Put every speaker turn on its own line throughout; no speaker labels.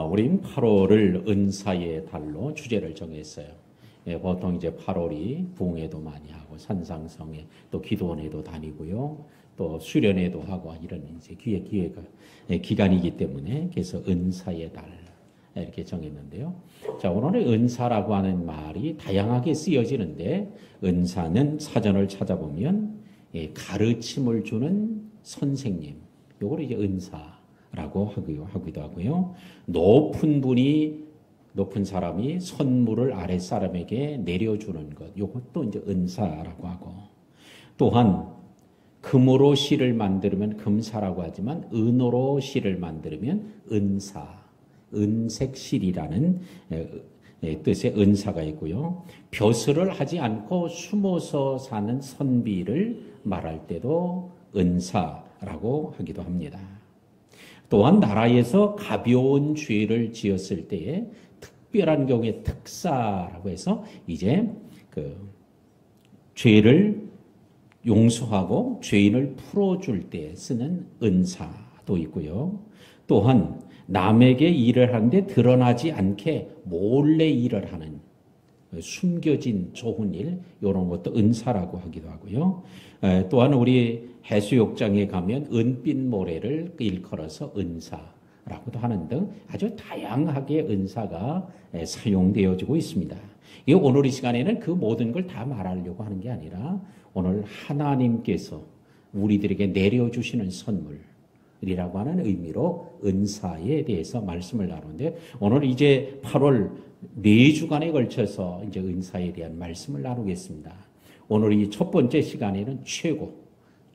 우린 8월을 은사의 달로 주제를 정했어요. 보통 이제 8월이 부흥회도 많이 하고 산상성회 또 기도원회도 다니고요. 또 수련회도 하고 이런 이제 기간이기 때문에 그래서 은사의 달 이렇게 정했는데요. 자, 오늘은 은사라고 하는 말이 다양하게 쓰여지는데 은사는 사전을 찾아보면 가르침을 주는 선생님, 요걸 이제 은사라고 하기도 하고요. 높은 사람이 선물을 아랫사람에게 내려주는 것, 요것도 이제 은사라고 하고, 또한 금으로 실을 만들면 금사라고 하지만 은으로 실을 만들면 은사, 은색실이라는 뜻의 은사가 있고요. 벼슬을 하지 않고 숨어서 사는 선비를 말할 때도 은사라고 하기도 합니다. 또한 나라에서 가벼운 죄를 지었을 때에 특별한 경우에 특사라고 해서 이제 죄를 용서하고 죄인을 풀어줄 때 쓰는 은사도 있고요. 또한 남에게 일을 하는데 드러나지 않게 몰래 일을 하는 숨겨진 좋은 일, 이런 것도 은사라고 하기도 하고요. 또한 우리 해수욕장에 가면 은빛 모래를 일컬어서 은사라고도 하는 등 아주 다양하게 은사가 사용되어지고 있습니다. 오늘 이 시간에는 그 모든 걸 다 말하려고 하는 게 아니라 오늘 하나님께서 우리들에게 내려주시는 선물이라고 하는 의미로 은사에 대해서 말씀을 나누는데, 오늘 이제 8월 4주간에 걸쳐서 이제 은사에 대한 말씀을 나누겠습니다. 오늘 이 첫 번째 시간에는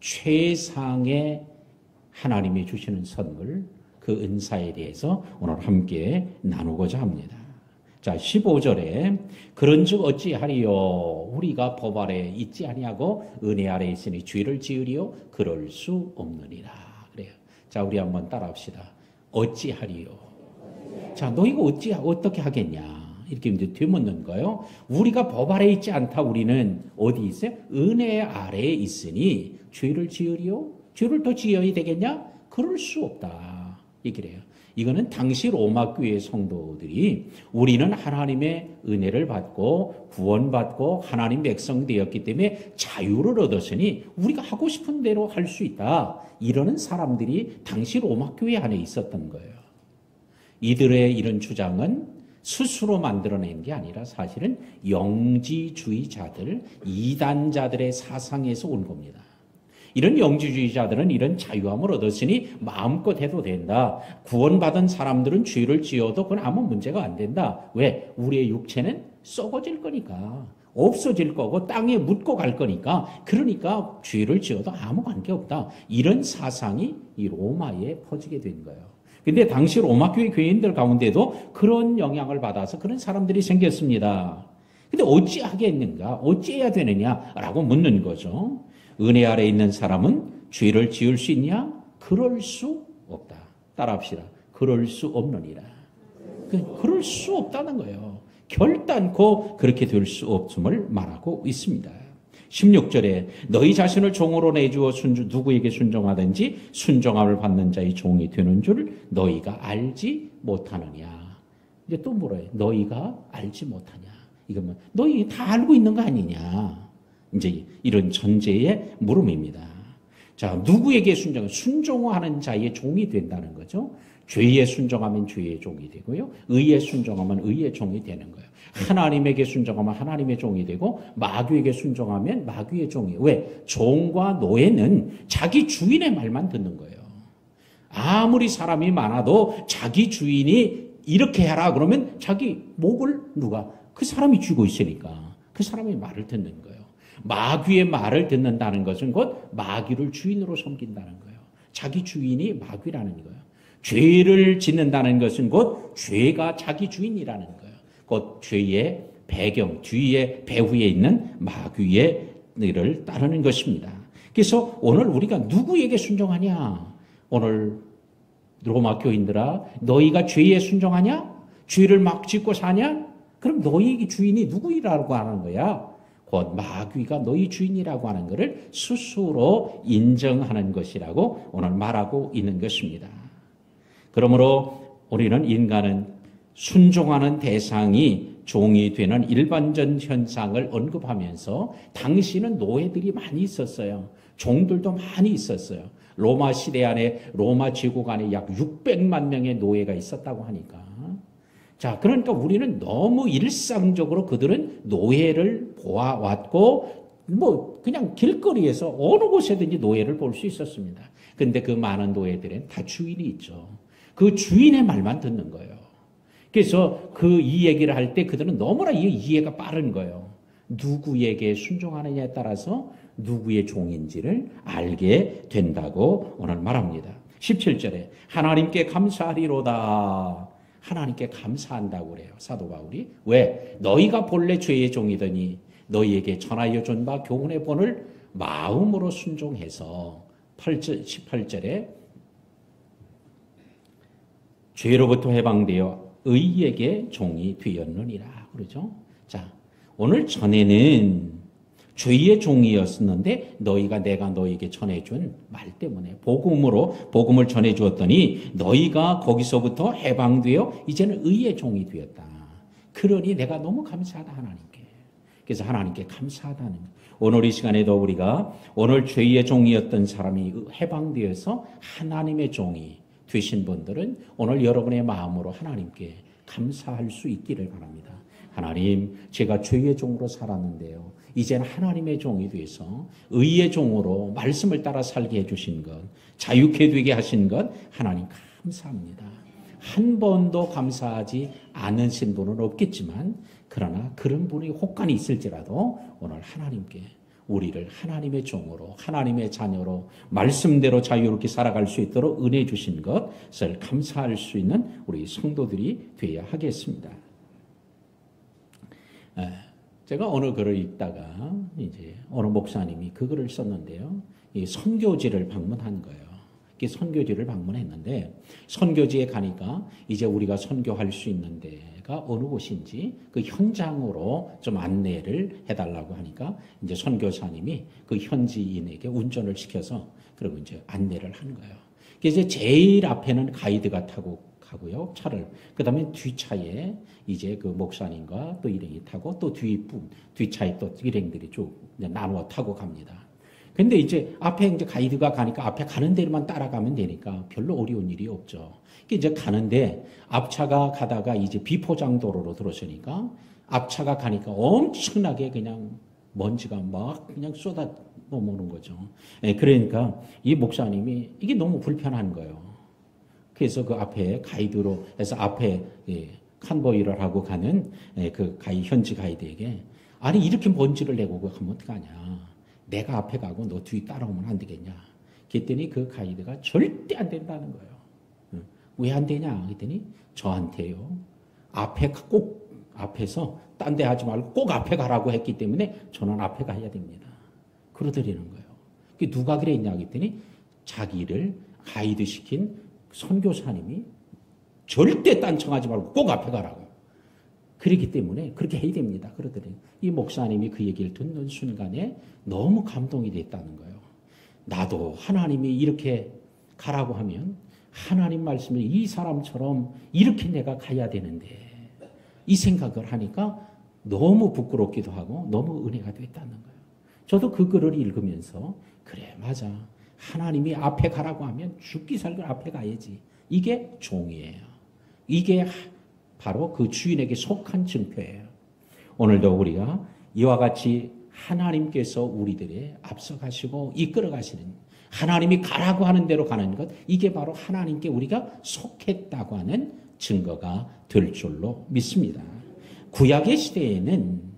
최상의 하나님이 주시는 선물, 그 은사에 대해서 오늘 함께 나누고자 합니다. 자, 15절에 그런즉 어찌하리요? 우리가 법 아래 있지 아니하고 은혜 아래 있으니 죄를 지으리요? 그럴 수 없느니라. 그래요. 자, 우리 한번 따라합시다. 어찌하리요? 자, 너희가 어떻게 하겠냐? 이렇게 이제 되묻는 거예요. 우리가 법 아래 있지 않다. 우리는 어디 있어요? 은혜 아래에 있으니 죄를 지으리요? 죄를 더 지어야 되겠냐? 그럴 수 없다. 이래요. 이거는 당시 로마 교회 성도들이 우리는 하나님의 은혜를 받고 구원받고 하나님 백성 되었기 때문에 자유를 얻었으니 우리가 하고 싶은 대로 할 수 있다. 이러는 사람들이 당시 로마 교회 안에 있었던 거예요. 이들의 이런 주장은 스스로 만들어낸 게 아니라 사실은 영지주의자들, 이단자들의 사상에서 온 겁니다. 이런 영지주의자들은 이런 자유함을 얻었으니 마음껏 해도 된다. 구원받은 사람들은 죄를 지어도 그건 아무 문제가 안 된다. 왜? 우리의 육체는 썩어질 거니까. 없어질 거고 땅에 묻고 갈 거니까. 그러니까 죄를 지어도 아무 관계없다. 이런 사상이 이 로마에 퍼지게 된 거예요. 근데 당시 로마 교회 교인들 가운데도 그런 영향을 받아서 그런 사람들이 생겼습니다. 근데 어찌하겠는가? 어찌해야 되느냐라고 묻는 거죠. 은혜 아래 있는 사람은 죄를 지을 수 있냐? 그럴 수 없다. 따라합시다. 그럴 수 없느니라. 그럴 수 없다는 거예요. 결단코 그렇게 될 수 없음을 말하고 있습니다. 16절에 너희 자신을 종으로 내주어 누구에게 순종하든지 순종함을 받는 자의 종이 되는 줄 너희가 알지 못하느냐. 이제 또 물어요. 너희가 알지 못하냐. 이건 뭐 너희 다 알고 있는 거 아니냐. 이제 이런 전제의 물음입니다. 자, 누구에게 순종하는 자의 종이 된다는 거죠. 죄에 순종하면 죄의 종이 되고요. 의에 순종하면 의의 종이 되는 거예요. 하나님에게 순종하면 하나님의 종이 되고 마귀에게 순종하면 마귀의 종이. 왜? 종과 노예는 자기 주인의 말만 듣는 거예요. 아무리 사람이 많아도 자기 주인이 이렇게 해라 그러면 자기 목을 그 사람이 쥐고 있으니까 그 사람의 말을 듣는 거예요. 마귀의 말을 듣는다는 것은 곧 마귀를 주인으로 섬긴다는 거예요. 자기 주인이 마귀라는 거예요. 죄를 짓는다는 것은 곧 죄가 자기 주인이라는 거예요. 곧 죄의 배경, 뒤에 배후에 있는 마귀의 일을 따르는 것입니다. 그래서 오늘 우리가 누구에게 순종하냐? 오늘 로마 교인들아, 너희가 죄에 순종하냐? 죄를 막 짓고 사냐? 그럼 너희의 주인이 누구이라고 하는 거야? 곧 마귀가 너희 주인이라고 하는 것을 스스로 인정하는 것이라고 오늘 말하고 있는 것입니다. 그러므로 우리는 인간은 순종하는 대상이 종이 되는 일반적 현상을 언급하면서 당시는 노예들이 많이 있었어요. 종들도 많이 있었어요. 로마 시대 안에 로마 제국 안에 약 600만 명의 노예가 있었다고 하니까. 자, 그러니까 우리는 너무 일상적으로 그들은 노예를 보아왔고 뭐 그냥 길거리에서 어느 곳에든지 노예를 볼 수 있었습니다. 근데 그 많은 노예들은 다 주인이 있죠. 그 주인의 말만 듣는 거예요. 그래서 이 얘기를 할 때 그들은 너무나 이해가 빠른 거예요. 누구에게 순종하느냐에 따라서 누구의 종인지를 알게 된다고 오늘 말합니다. 17절에 하나님께 감사하리로다. 하나님께 감사한다고 그래요. 사도 바울이. 왜? 너희가 본래 죄의 종이더니 너희에게 전하여 준 바 교훈의 본을 마음으로 순종해서 18절에 죄로부터 해방되어 의에게 종이 되었느니라. 그러죠? 자, 오늘 전에는 죄의 종이었었는데 너희가 내가 너희에게 전해준 말 때문에 복음을 전해주었더니 너희가 거기서부터 해방되어 이제는 의의 종이 되었다. 그러니 내가 너무 감사하다 하나님께. 그래서 하나님께 감사하다는 오늘 이 시간에도 우리가 오늘 죄의 종이었던 사람이 해방되어서 하나님의 종이 되신 분들은 오늘 여러분의 마음으로 하나님께 감사할 수 있기를 바랍니다. 하나님, 제가 죄의 종으로 살았는데요. 이제는 하나님의 종이 돼서 의의 종으로 말씀을 따라 살게 해주신 것, 자유케 되게 하신 것 하나님 감사합니다. 한 번도 감사하지 않으신 분은 없겠지만 그러나 그런 분이 혹간이 있을지라도 오늘 하나님께 우리를 하나님의 종으로 하나님의 자녀로 말씀대로 자유롭게 살아갈 수 있도록 은혜 주신 것을 감사할 수 있는 우리 성도들이 되어야 하겠습니다. 제가 어느 글을 읽다가 이제 어느 목사님이 그 글을 썼는데요. 이 선교지를 방문한 거예요. 선교지를 방문했는데 선교지에 가니까 이제 우리가 선교할 수 있는 데가 어느 곳인지 그 현장으로 좀 안내를 해달라고 하니까 이제 선교사님이 그 현지인에게 운전을 시켜서 그리고 이제 안내를 한 거예요. 그래서 제일 앞에는 가이드가 타고 가고요, 차를. 그 다음에 뒤차에 이제 그 목사님과 또 일행이 타고 또 뒤차에 또 일행들이 쭉 나누어 타고 갑니다. 근데 이제 앞에 이제 가이드가 가니까 앞에 가는 데만 따라가면 되니까 별로 어려운 일이 없죠. 이제 가는데 앞차가 가다가 이제 비포장도로로 들어서니까 앞차가 가니까 엄청나게 그냥 먼지가 막 그냥 쏟아 넘어오는 거죠. 그러니까 이 목사님이 이게 너무 불편한 거예요. 그래서 그 앞에 가이드로 해서 앞에 칸보이를 하고 가는 그 현지 가이드에게 아니 이렇게 먼지를 내고 가면 어떡하냐. 내가 앞에 가고 너 뒤 따라오면 안 되겠냐. 그랬더니 그 가이드가 절대 안 된다는 거예요. 왜 안 되냐 그랬더니 저한테요. 앞에서 딴 데 하지 말고 꼭 앞에 가라고 했기 때문에 저는 앞에 가야 됩니다. 그러더라는 거예요. 누가 그랬냐 그랬더니 자기를 가이드 시킨 선교사님이 절대 딴청하지 말고 꼭 앞에 가라고. 그렇기 때문에 그렇게 해야 됩니다. 그러더니 이 목사님이 그 얘기를 듣는 순간에 너무 감동이 됐다는 거예요. 나도 하나님이 이렇게 가라고 하면 하나님 말씀을 이 사람처럼 이렇게 내가 가야 되는데 이 생각을 하니까 너무 부끄럽기도 하고 너무 은혜가 됐다는 거예요. 저도 그 글을 읽으면서 그래 맞아. 하나님이 앞에 가라고 하면 죽기 살기 앞에 가야지. 이게 종이에요. 이게 바로 그 주인에게 속한 증표예요. 오늘도 우리가 이와 같이 하나님께서 우리들의 앞서가시고 이끌어가시는 하나님이 가라고 하는 대로 가는 것 이게 바로 하나님께 우리가 속했다고 하는 증거가 될 줄로 믿습니다. 구약의 시대에는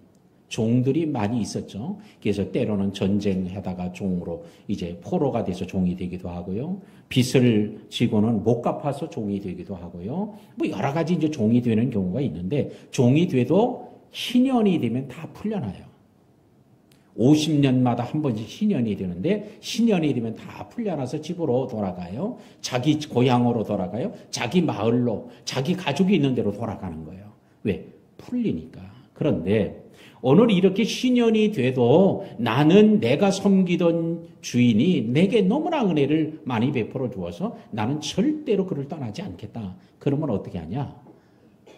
종들이 많이 있었죠. 그래서 때로는 전쟁하다가 종으로 이제 포로가 돼서 종이 되기도 하고요. 빚을 지고는 못 갚아서 종이 되기도 하고요. 뭐 여러 가지 이제 종이 되는 경우가 있는데 종이 돼도 신년이 되면 다 풀려나요. 50년마다 한 번씩 신년이 되는데 신년이 되면 다 풀려나서 집으로 돌아가요. 자기 고향으로 돌아가요. 자기 마을로 자기 가족이 있는 데로 돌아가는 거예요. 왜? 풀리니까. 그런데 오늘 이렇게 신년이 돼도 나는 내가 섬기던 주인이 내게 너무나 은혜를 많이 베풀어 주어서 나는 절대로 그를 떠나지 않겠다. 그러면 어떻게 하냐?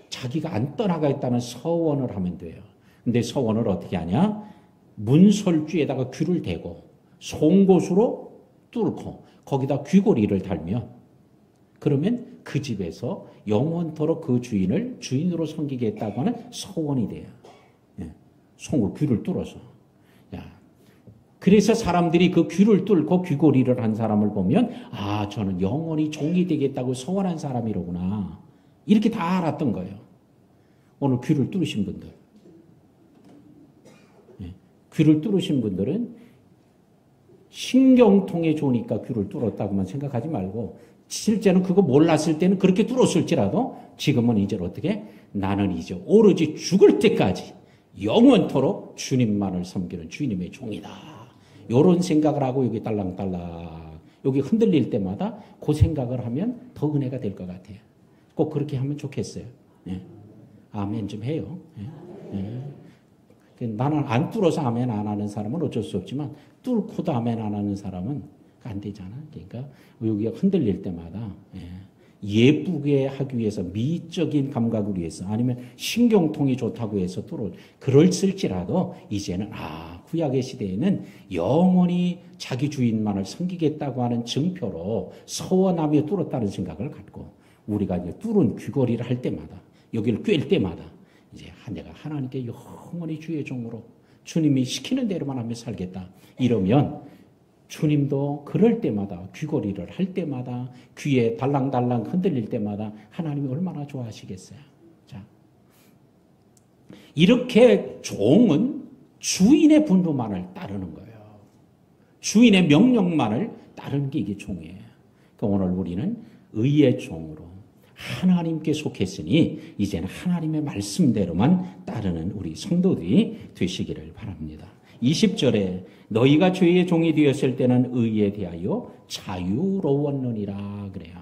자기가 안 떠나가겠다는 서원을 하면 돼요. 근데 서원을 어떻게 하냐? 문설주에다가 귀를 대고 송곳으로 뚫고 거기다 귀고리를 달면 그러면 그 집에서 영원토록 그 주인을 주인으로 섬기겠다고 하는 서원이 돼요. 송을 귀를 뚫어서. 그래서 사람들이 그 귀를 뚫고 귀고리를 한 사람을 보면 아 저는 영원히 종이 되겠다고 서원한 사람이로구나. 이렇게 다 알았던 거예요. 오늘 귀를 뚫으신 분들. 귀를 뚫으신 분들은 신경통에 좋으니까 귀를 뚫었다고만 생각하지 말고 실제는 그거 몰랐을 때는 그렇게 뚫었을지라도 지금은 이제 어떻게 나는 이제 오로지 죽을 때까지 영원토록 주님만을 섬기는 주님의 종이다. 이런 생각을 하고 여기 딸랑딸랑 여기 흔들릴 때마다 그 생각을 하면 더 은혜가 될 것 같아요. 꼭 그렇게 하면 좋겠어요. 아멘 좀 해요. 나는 안 뚫어서 아멘 안 하는 사람은 어쩔 수 없지만 뚫고도 아멘 안 하는 사람은 안 되잖아. 그러니까 여기가 흔들릴 때마다 예쁘게 하기 위해서 미적인 감각을 위해서 아니면 신경통이 좋다고 해서 그럴지라도 이제는 구약의 시대에는 영원히 자기 주인만을 섬기겠다고 하는 증표로 서원하며 뚫었다는 생각을 갖고 우리가 이제 뚫은 귀걸이를 할 때마다 여기를 꿰일 때마다 이제 내가 하나님께 영원히 주의 종으로 주님이 시키는 대로만 하며 살겠다. 이러면 주님도 그럴 때마다 귀걸이를 할 때마다 귀에 달랑달랑 흔들릴 때마다 하나님이 얼마나 좋아하시겠어요. 자, 이렇게 종은 주인의 분부만을 따르는 거예요. 주인의 명령만을 따르는 게 이게 종이에요. 그러니까 오늘 우리는 의의 종으로 하나님께 속했으니 이제는 하나님의 말씀대로만 따르는 우리 성도들이 되시기를 바랍니다. 20절에 너희가 죄의 종이 되었을 때는 의에 대하여 자유로웠느니라 그래요.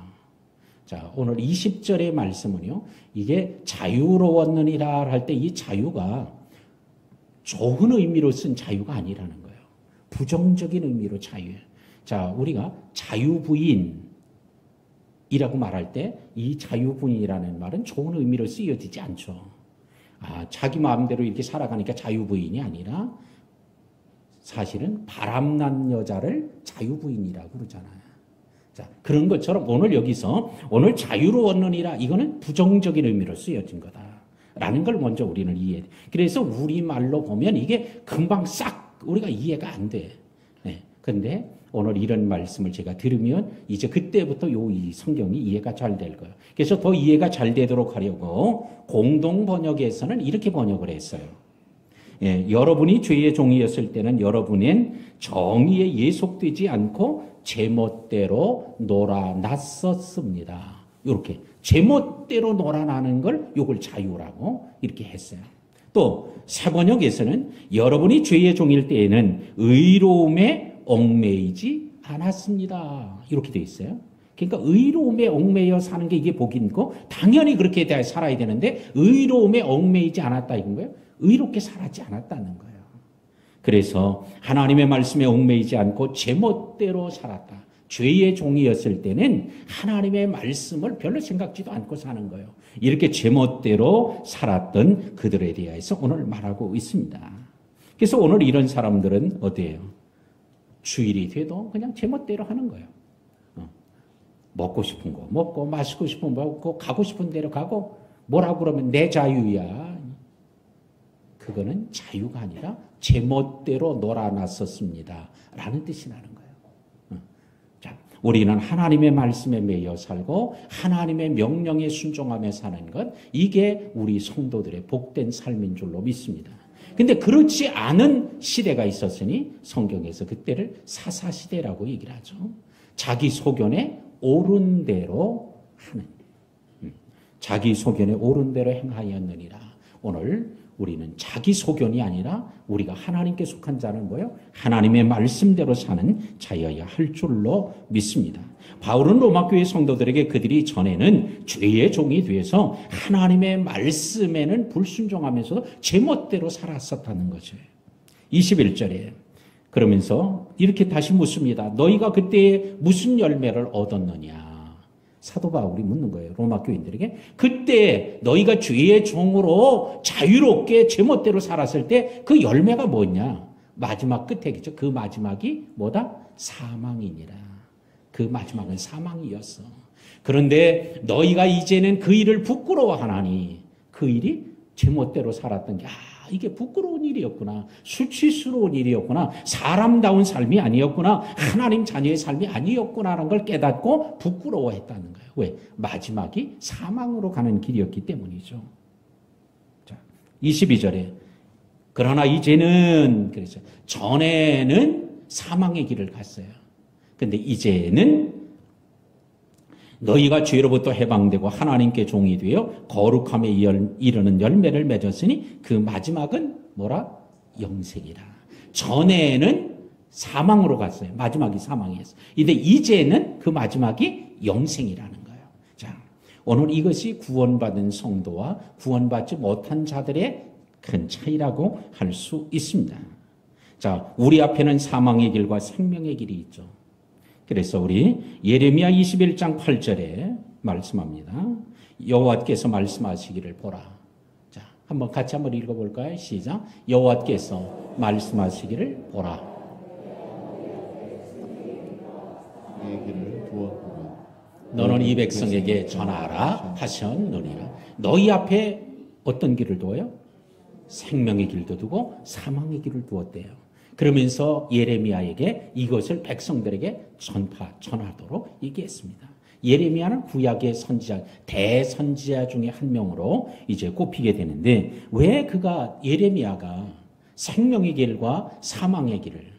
자, 오늘 20절의 말씀은요. 이게 자유로웠느니라 할 때 이 자유가 좋은 의미로 쓴 자유가 아니라는 거예요. 부정적인 의미로 자유예요. 자, 우리가 자유부인이라고 말할 때 이 자유부인이라는 말은 좋은 의미로 쓰여지지 않죠. 자기 마음대로 이렇게 살아가니까 자유부인이 아니라 사실은 바람난 여자를 자유부인이라고 그러잖아요. 자, 그런 것처럼 오늘 여기서 오늘 자유로웠느니라 이거는 부정적인 의미로 쓰여진 거다라는 걸 먼저 우리는 이해해. 그래서 우리말로 보면 이게 금방 싹 우리가 이해가 안 돼. 근데 오늘 이런 말씀을 제가 들으면 이제 그때부터 이 성경이 이해가 잘 될 거예요. 그래서 더 이해가 잘 되도록 하려고 공동 번역에서는 이렇게 번역을 했어요. 여러분이 죄의 종이었을 때는 여러분은 정의에 예속되지 않고 제멋대로 놀아났었습니다. 이렇게 제멋대로 놀아나는 걸 이걸 자유라고 이렇게 했어요. 또 사번역에서는 여러분이 죄의 종일 때에는 의로움에 얽매이지 않았습니다. 이렇게 돼 있어요. 그러니까 의로움에 얽매여 사는 게 이게 복이고 당연히 그렇게 살아야 되는데 의로움에 얽매이지 않았다 이건 거예요. 의롭게 살지 않았다는 거예요. 그래서 하나님의 말씀에 얽매이지 않고 제멋대로 살았다. 죄의 종이었을 때는 하나님의 말씀을 별로 생각지도 않고 사는 거예요. 이렇게 제멋대로 살았던 그들에 대해서 오늘 말하고 있습니다. 그래서 오늘 이런 사람들은 어때요? 주일이 돼도 그냥 제멋대로 하는 거예요. 먹고 싶은 거 먹고 마시고 싶은 거 먹고 가고 싶은 대로 가고 뭐라고 그러면 내 자유야. 그거는 자유가 아니라 제멋대로 놀아놨었습니다. 라는 뜻이 나는 거예요. 자, 우리는 하나님의 말씀에 매여 살고 하나님의 명령에 순종하며 사는 것 이게 우리 성도들의 복된 삶인 줄로 믿습니다. 근데 그렇지 않은 시대가 있었으니 성경에서 그때를 사사시대라고 얘기를 하죠. 자기 소견에 옳은 대로 하는 자기 소견에 옳은 대로 행하였느니라. 오늘 우리는 자기 소견이 아니라 우리가 하나님께 속한 자는 뭐예요? 하나님의 말씀대로 사는 자여야 할 줄로 믿습니다. 바울은 로마교회 성도들에게 그들이 전에는 죄의 종이 되어서 하나님의 말씀에는 불순종하면서도 제멋대로 살았었다는 거죠. 21절에 그러면서 이렇게 다시 묻습니다. 너희가 그때 무슨 열매를 얻었느냐? 사도 바울이 묻는 거예요. 로마 교인들에게. 그때 너희가 죄의 종으로 자유롭게 제멋대로 살았을 때 그 열매가 뭐냐? 마지막 끝에겠죠. 그 마지막이 뭐다? 사망이니라. 그 마지막은 사망이었어. 그런데 너희가 이제는 그 일을 부끄러워하나니 그 일이 제멋대로 살았던 게 이게 부끄러운 일이었구나. 수치스러운 일이었구나. 사람다운 삶이 아니었구나. 하나님 자녀의 삶이 아니었구나라는 걸 깨닫고 부끄러워했다는 거예요. 왜? 마지막이 사망으로 가는 길이었기 때문이죠. 자, 22절에 그러나 이제는 그래서 전에는 사망의 길을 갔어요. 근데 이제는 너희가 죄로부터 해방되고 하나님께 종이 되어 거룩함에 이르는 열매를 맺었으니 그 마지막은 뭐라? 영생이라. 전에는 사망으로 갔어요. 마지막이 사망이었어요. 근데 이제는 그 마지막이 영생이라는 거예요. 자, 오늘 이것이 구원받은 성도와 구원받지 못한 자들의 큰 차이라고 할 수 있습니다. 자, 우리 앞에는 사망의 길과 생명의 길이 있죠. 그래서 우리 예레미야 21장 8절에 말씀합니다. 여호와께서 말씀하시기를 보라. 자, 한번 같이 한번 읽어볼까요? 시작. 여호와께서 말씀하시기를 보라.
내 길을 두었구나.
너는 이 백성에게 전하라 하셨느니라. 너희 앞에 어떤 길을 두어요? 생명의 길도 두고 사망의 길을 두었대요. 그러면서 예레미야에게 이것을 백성들에게 전하도록 얘기했습니다. 예레미야는 구약의 선지자, 대선지자 중에 한 명으로 이제 꼽히게 되는데 왜 예레미야가 생명의 길과 사망의 길을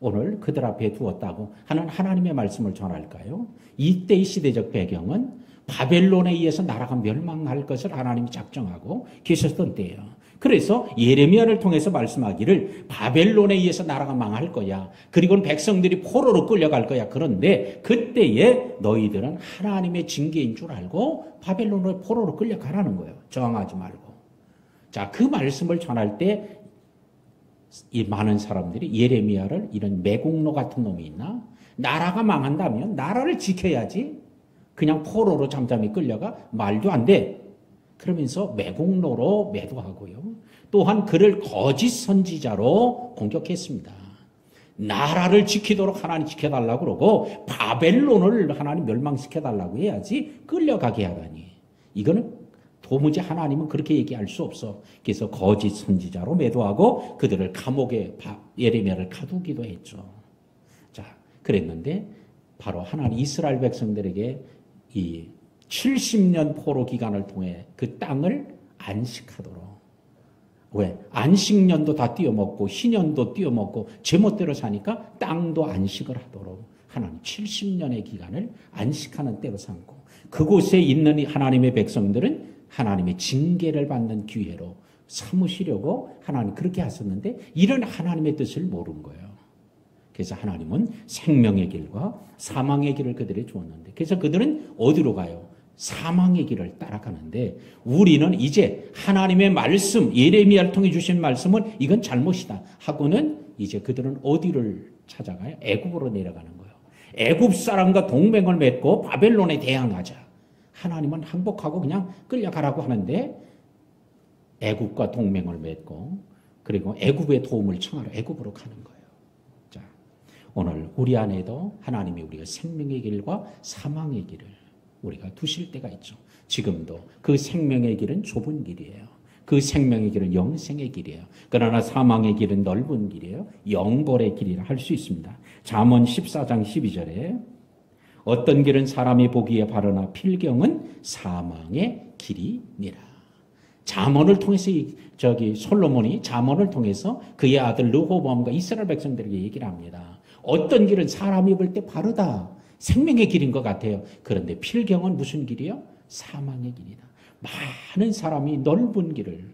오늘 그들 앞에 두었다고 하는 하나님의 말씀을 전할까요? 이때의 시대적 배경은 바벨론에 의해서 나라가 멸망할 것을 하나님이 작정하고 계셨던 때예요. 그래서 예레미야를 통해서 말씀하기를 바벨론에 의해서 나라가 망할 거야. 그리고는 백성들이 포로로 끌려갈 거야. 그런데 그때에 너희들은 하나님의 징계인 줄 알고 바벨론으로 포로로 끌려가라는 거예요. 저항하지 말고. 자, 그 말씀을 전할 때 이 많은 사람들이 예레미야를 이런 매국노 같은 놈이 있나? 나라가 망한다면 나라를 지켜야지. 그냥 포로로 잠잠히 끌려가? 말도 안 돼. 그러면서 매국노로 매도하고요. 또한 그를 거짓 선지자로 공격했습니다. 나라를 지키도록 하나님 지켜달라고 그러고 바벨론을 하나님 멸망시켜달라고 해야지 끌려가게 하다니. 이거는 도무지 하나님은 그렇게 얘기할 수 없어. 그래서 거짓 선지자로 매도하고 그들을 감옥에 예레미야를 가두기도 했죠. 자, 그랬는데 바로 하나님 이스라엘 백성들에게 이 70년 포로 기간을 통해 그 땅을 안식하도록. 왜? 안식년도 다 띄어먹고 희년도 띄어먹고 제멋대로 사니까 땅도 안식을 하도록 하나님 70년의 기간을 안식하는 때로 삼고 그곳에 있는 하나님의 백성들은 하나님의 징계를 받는 기회로 삼으시려고 하나님 그렇게 하셨는데 이런 하나님의 뜻을 모른 거예요. 그래서 하나님은 생명의 길과 사망의 길을 그들에게 주었는데 그래서 그들은 어디로 가요? 사망의 길을 따라가는데 우리는 이제 하나님의 말씀 예레미야를 통해 주신 말씀은 이건 잘못이다 하고는 이제 그들은 어디를 찾아가요? 애굽으로 내려가는 거예요. 애굽 사람과 동맹을 맺고 바벨론에 대항하자. 하나님은 항복하고 그냥 끌려가라고 하는데 애굽과 동맹을 맺고 그리고 애굽의 도움을 청하러 애굽으로 가는 거예요. 자, 오늘 우리 안에도 하나님이 우리가 생명의 길과 사망의 길을 우리가 두실 때가 있죠. 지금도 그 생명의 길은 좁은 길이에요. 그 생명의 길은 영생의 길이에요. 그러나 사망의 길은 넓은 길이에요. 영벌의 길이라 할 수 있습니다. 잠언 14장 12절에 어떤 길은 사람이 보기에 바르나 필경은 사망의 길이니라. 잠언을 통해서 솔로몬이 잠언을 통해서 그의 아들 르호보암과 이스라엘 백성들에게 얘기를 합니다. 어떤 길은 사람이 볼 때 바르다. 생명의 길인 것 같아요. 그런데 필경은 무슨 길이요? 사망의 길이다. 많은 사람이 넓은 길을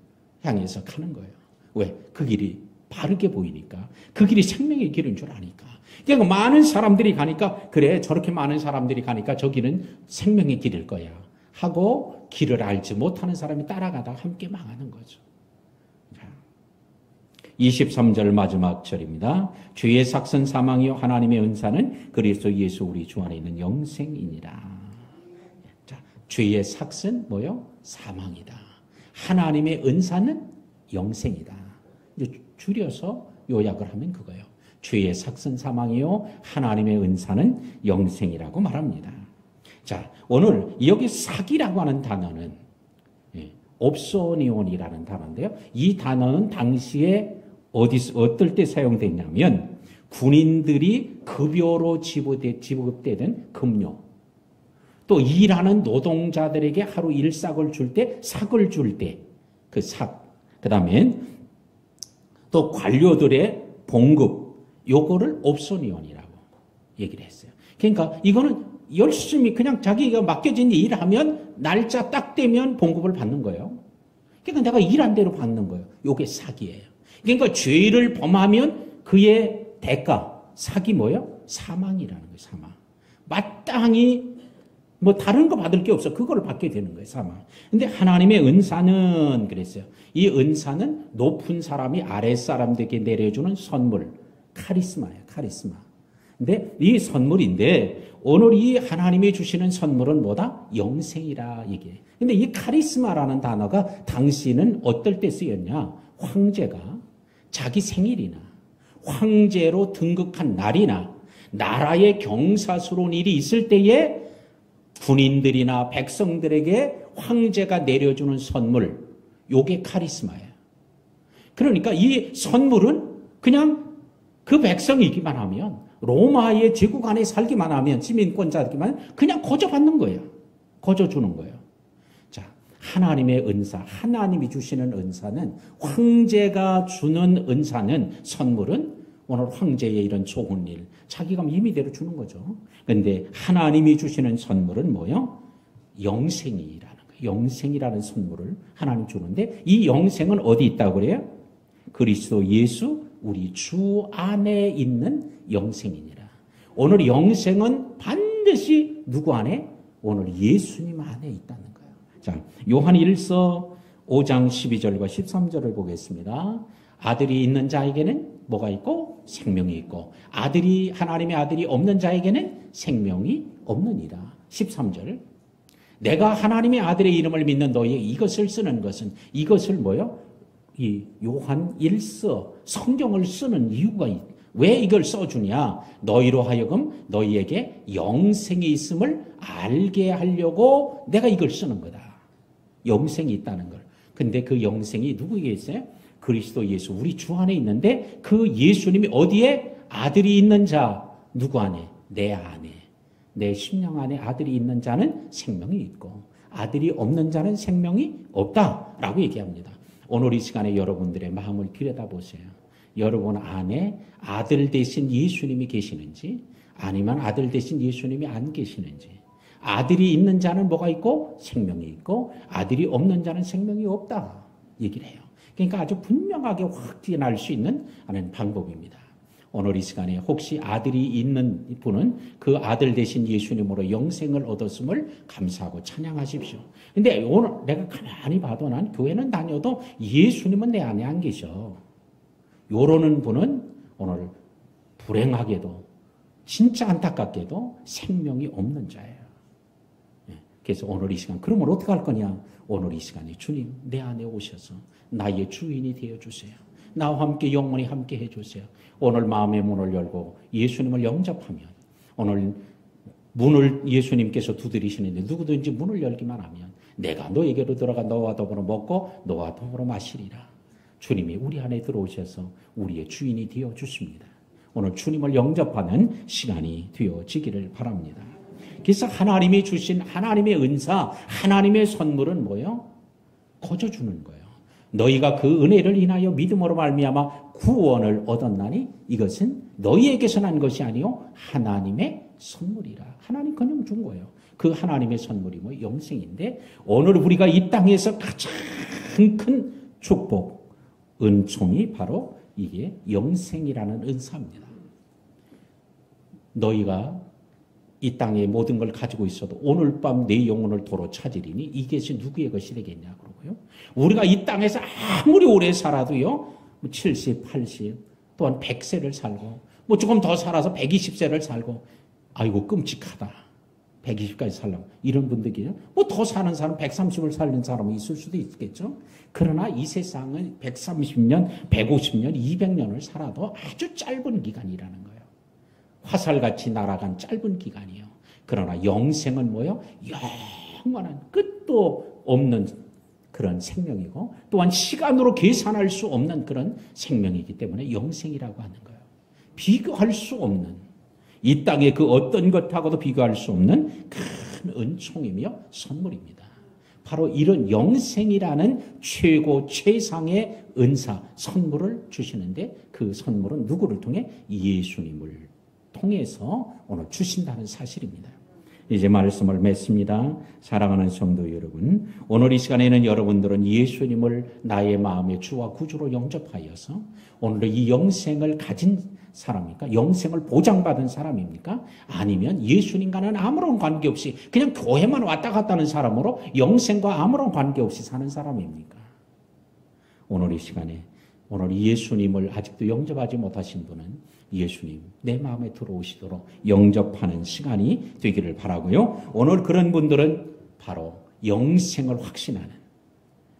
향해서 가는 거예요. 왜? 그 길이 바르게 보이니까. 그 길이 생명의 길인 줄 아니까. 그러니까 많은 사람들이 가니까 그래 저렇게 많은 사람들이 가니까 저 길은 생명의 길일 거야 하고 길을 알지 못하는 사람이 따라가다가 함께 망하는 거죠. 23절 마지막 절입니다. 주의 삭은 사망이요 하나님의 은사는 그리스도 예수 우리 주 안에 있는 영생이니라. 자, 주의 삭은 뭐요? 사망이다. 하나님의 은사는 영생이다. 이제 줄여서 요약을 하면 그거예요. 주의 삭은 사망이요 하나님의 은사는 영생이라고 말합니다. 자, 오늘 여기 삭이라고 하는 단어는 옵소니온이라는 단어인데요. 이 단어는 당시에 어떨 때 사용됐냐면 군인들이 급여로 지급되던 급료, 또 일하는 노동자들에게 하루 일삭을 줄 때 삭을 줄 때 그 삭, 그 다음에 또 관료들의 봉급, 요거를 옵소니온이라고 얘기를 했어요. 그러니까 이거는 열심히 그냥 자기가 맡겨진 일을 하면 날짜 딱 되면 봉급을 받는 거예요. 그러니까 내가 일한 대로 받는 거예요. 요게 삭이에요. 그러니까 죄를 범하면 그의 대가, 삭이 뭐예요? 사망이라는 거예요. 사망. 마땅히 뭐 다른 거 받을 게 없어. 그걸 받게 되는 거예요. 사망. 근데 하나님의 은사는 그랬어요. 이 은사는 높은 사람이 아랫사람들에게 내려주는 선물, 카리스마예요. 카리스마. 근데 이 선물인데 오늘 이 하나님이 주시는 선물은 뭐다? 영생이라 얘기해요. 근데 이 카리스마라는 단어가 당시는 어떨 때 쓰였냐? 황제가 자기 생일이나 황제로 등극한 날이나 나라의 경사스러운 일이 있을 때에 군인들이나 백성들에게 황제가 내려주는 선물, 요게 카리스마예요. 그러니까 이 선물은 그냥 그 백성이기만 하면 로마의 제국 안에 살기만 하면 시민권자들만 그냥 거저 받는 거예요. 거저 주는 거예요. 자, 하나님의 은사, 하나님이 주시는 은사는 황제가 주는 은사는 선물은 오늘 황제의 이런 좋은 일, 자기가 임의대로 주는 거죠. 그런데 하나님이 주시는 선물은 뭐요? 영생이라는 거예요. 영생이라는 선물을 하나님 주는데 이 영생은 어디 있다고 그래요? 그리스도 예수 우리 주 안에 있는 영생이니라. 오늘 영생은 반드시 누구 안에? 오늘 예수님 안에 있다는 거예요. 자, 요한 1서 5장 12절과 13절을 보겠습니다. 아들이 있는 자에게는 뭐가 있고? 생명이 있고 아들이 하나님의 아들이 없는 자에게는 생명이 없느니라. 13절. 내가 하나님의 아들의 이름을 믿는 너희에게 이것을 쓰는 것은 이것을 뭐요? 이 요한 1서 성경을 쓰는 이유가 왜 이걸 써주냐? 너희로 하여금 너희에게 영생이 있음을 알게 하려고 내가 이걸 쓰는 거다. 영생이 있다는 걸. 근데 그 영생이 누구에게 있어요? 그리스도 예수 우리 주 안에 있는데 그 예수님이 어디에? 아들이 있는 자. 누구 안에? 내 안에. 내 심령 안에 아들이 있는 자는 생명이 있고 아들이 없는 자는 생명이 없다라고 얘기합니다. 오늘 이 시간에 여러분들의 마음을 들여다보세요. 여러분 안에 아들 대신 예수님이 계시는지 아니면 아들 대신 예수님이 안 계시는지. 아들이 있는 자는 뭐가 있고? 생명이 있고 아들이 없는 자는 생명이 없다 얘기를 해요. 그러니까 아주 분명하게 확진할 수 있는 하는 방법입니다. 오늘 이 시간에 혹시 아들이 있는 분은 그 아들 대신 예수님으로 영생을 얻었음을 감사하고 찬양하십시오. 근데 오늘 내가 가만히 봐도 난 교회는 다녀도 예수님은 내 안에 안 계셔. 요러는 분은 오늘 불행하게도 진짜 안타깝게도 생명이 없는 자예요. 그래서 오늘 이 시간 그러면 어떻게 할 거냐? 오늘 이 시간에 주님 내 안에 오셔서 나의 주인이 되어주세요. 나와 함께 영원히 함께 해주세요. 오늘 마음의 문을 열고 예수님을 영접하면 오늘 문을 예수님께서 두드리시는데 누구든지 문을 열기만 하면 내가 너에게로 들어가 너와 더불어 먹고 너와 더불어 마시리라. 주님이 우리 안에 들어오셔서 우리의 주인이 되어주십니다. 오늘 주님을 영접하는 시간이 되어지기를 바랍니다. 그래서 하나님이 주신 하나님의 은사, 하나님의 선물은 뭐예요? 거저 주는 거예요. 너희가 그 은혜를 인하여 믿음으로 말미암아 구원을 얻었나니 이것은 너희에게서 난 것이 아니요 하나님의 선물이라. 하나님 그냥 준 거예요. 그 하나님의 선물이 뭐 영생인데 오늘 우리가 이 땅에서 가장 큰 축복, 은총이 바로 이게 영생이라는 은사입니다. 너희가 이 땅에 모든 걸 가지고 있어도 오늘 밤 내 영혼을 도로 찾으리니 이것이 누구의 것이 되겠냐 그러고요. 우리가 이 땅에서 아무리 오래 살아도요. 70, 80, 또한 100세를 살고 뭐 조금 더 살아서 120세를 살고 아이고 끔찍하다. 120까지 살려면 이런 분들이요. 뭐 더 사는 사람 130을 살는 사람은 있을 수도 있겠죠. 그러나 이 세상은 130년, 150년, 200년을 살아도 아주 짧은 기간이라는 거예요. 화살같이 날아간 짧은 기간이에요. 그러나 영생은 뭐예요? 영원한 끝도 없는 그런 생명이고 또한 시간으로 계산할 수 없는 그런 생명이기 때문에 영생이라고 하는 거예요. 비교할 수 없는 이 땅의 그 어떤 것하고도 비교할 수 없는 큰 은총이며 선물입니다. 바로 이런 영생이라는 최고 최상의 은사 선물을 주시는데 그 선물은 누구를 통해? 예수님을 통해서 오늘 주신다는 사실입니다. 이제 말씀을 맺습니다. 사랑하는 성도 여러분, 오늘 이 시간에는 여러분들은 예수님을 나의 마음의 주와 구주로 영접하여서 오늘 이 영생을 가진 사람입니까? 영생을 보장받은 사람입니까? 아니면 예수님과는 아무런 관계없이 그냥 교회만 왔다 갔다 하는 사람으로 영생과 아무런 관계없이 사는 사람입니까? 오늘 이 시간에 오늘 예수님을 아직도 영접하지 못하신 분은 예수님 내 마음에 들어오시도록 영접하는 시간이 되기를 바라고요. 오늘 그런 분들은 바로 영생을 확신하는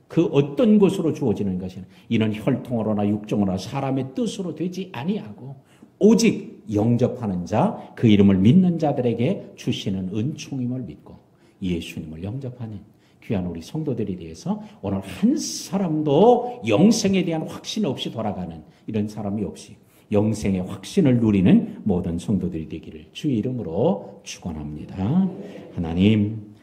그 어떤 것으로 주어지는 것이 이는 혈통으로나 육정으로나 사람의 뜻으로 되지 아니하고 오직 영접하는 자, 그 이름을 믿는 자들에게 주시는 은총임을 믿고 예수님을 영접하는 귀한 우리 성도들에 대해서 오늘 한 사람도 영생에 대한 확신 없이 돌아가는 이런 사람이 없이 영생의 확신을 누리는 모든 성도들이 되기를 주의 이름으로 축원합니다. 하나님